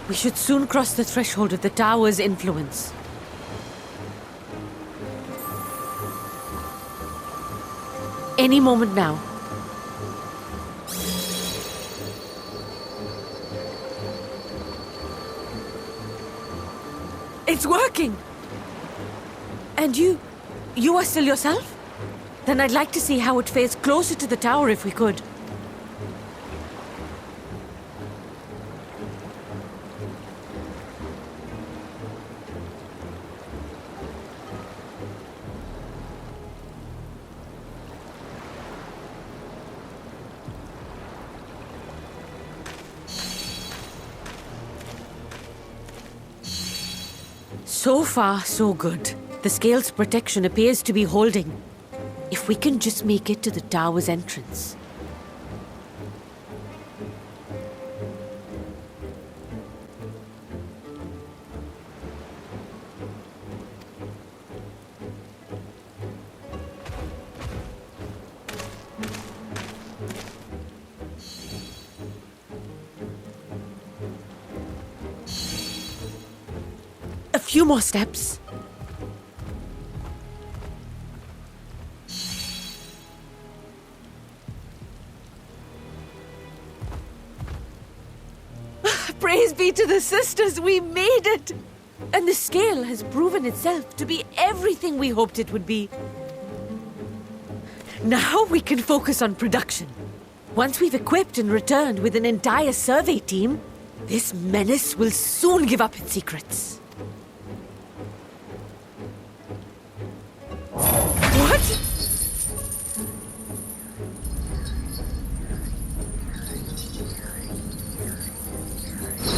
We should soon cross the threshold of the tower's influence. Any moment now. It's working! And you are still yourself? Then I'd like to see how it fares closer to the tower if we could. So far, so good. The scale's protection appears to be holding. If we can just make it to the tower's entrance. A few more steps. Praise be to the sisters, we made it! And the scale has proven itself to be everything we hoped it would be. Now we can focus on production. Once we've equipped and returned with an entire survey team, this menace will soon give up its secrets. What?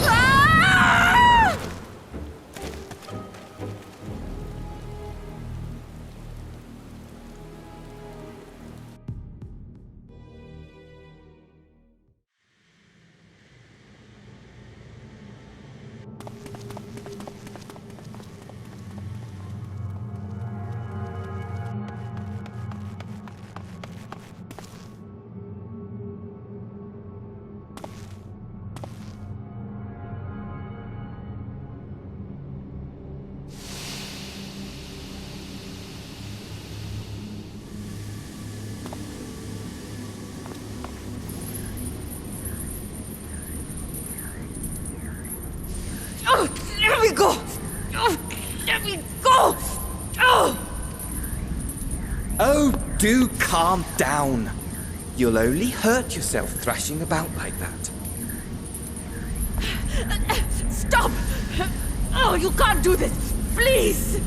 Ah! Do calm down. You'll only hurt yourself thrashing about like that. Stop! Oh, you can't do this! Please!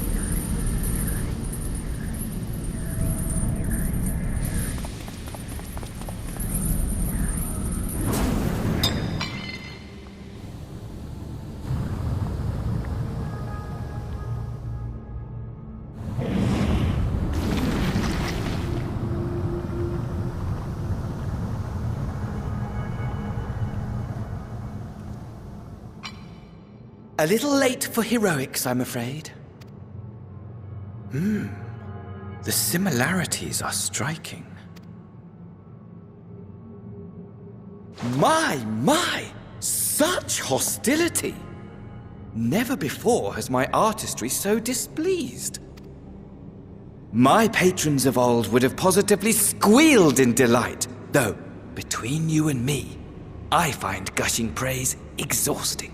A little late for heroics, I'm afraid. The similarities are striking. My! Such hostility! Never before has my artistry so displeased. My patrons of old would have positively squealed in delight, though, between you and me, I find gushing praise exhausting.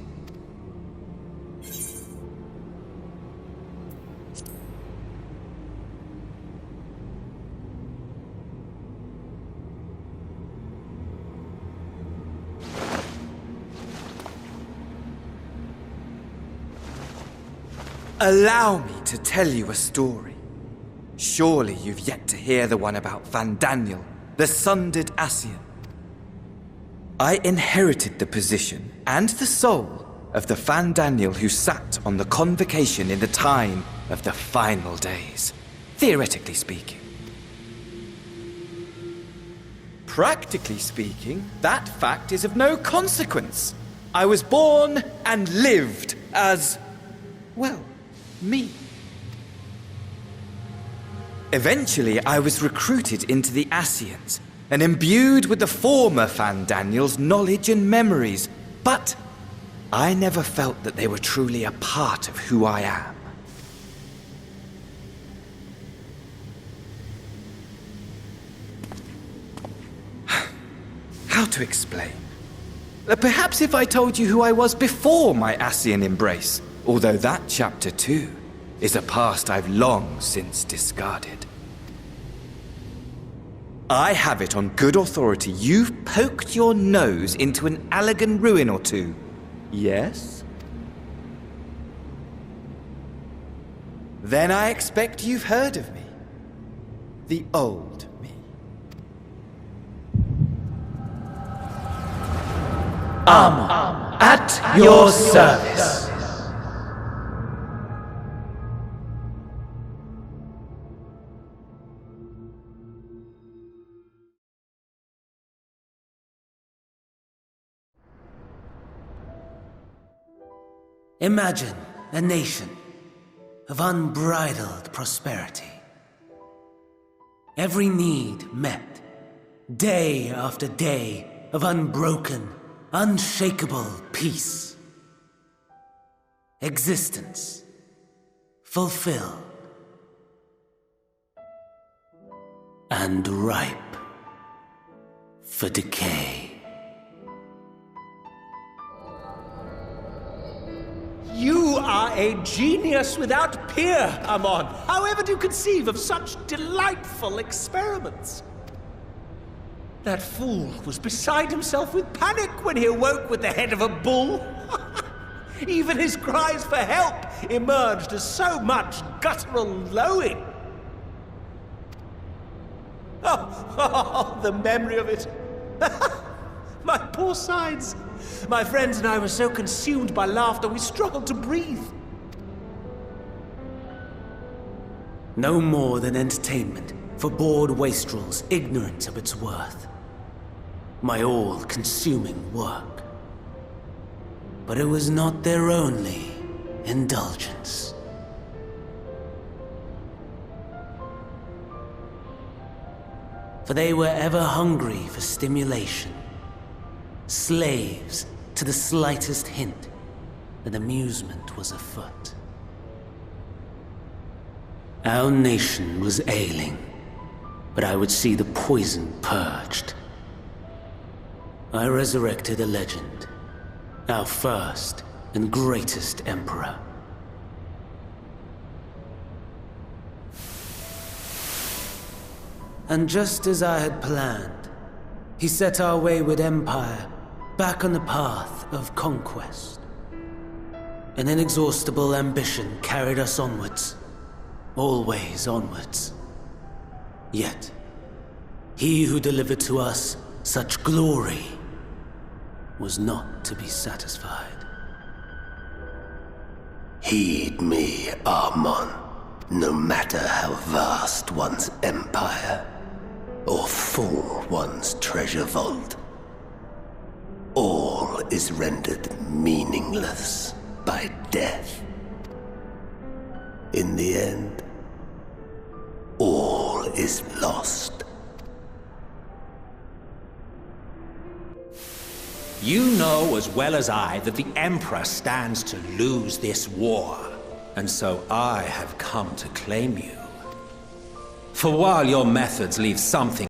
Allow me to tell you a story. Surely you've yet to hear the one about Fandaniel, the sundered Ascian. I inherited the position and the soul of the Fandaniel who sat on the convocation in the time of the final days, theoretically speaking. Practically speaking, that fact is of no consequence. I was born and lived as, well, me. Eventually, I was recruited into the Ascians and imbued with the former Fandaniel's knowledge and memories, but I never felt that they were truly a part of who I am. How to explain? Perhaps if I told you who I was before my Ascian embrace, although that chapter too is a past I've long since discarded. I have it on good authority you've poked your nose into an Allegan ruin or two. Yes? Then I expect you've heard of me. The old me. Armor, at your service. Imagine a nation of unbridled prosperity. Every need met, day after day of unbroken, unshakable peace. Existence fulfilled and ripe for decay. You are a genius without peer, Amon. However do you conceive of such delightful experiments? That fool was beside himself with panic when he awoke with the head of a bull. Even his cries for help emerged as so much guttural lowing. Oh, the memory of it. My poor sides. My friends and I were so consumed by laughter we struggled to breathe. No more than entertainment for bored wastrels ignorant of its worth. My all-consuming work. But it was not their only indulgence. For they were ever hungry for stimulation. Slaves to the slightest hint that amusement was afoot. Our nation was ailing, but I would see the poison purged. I resurrected a legend, our first and greatest emperor. And just as I had planned, he set our wayward empire back on the path of conquest. An inexhaustible ambition carried us onwards, always onwards. Yet, he who delivered to us such glory was not to be satisfied. Heed me, Amon, no matter how vast one's empire, or full one's treasure vault. All is rendered meaningless by death. In the end, all is lost. You know as well as I that the Emperor stands to lose this war, and so I have come to claim you. For while your methods leave something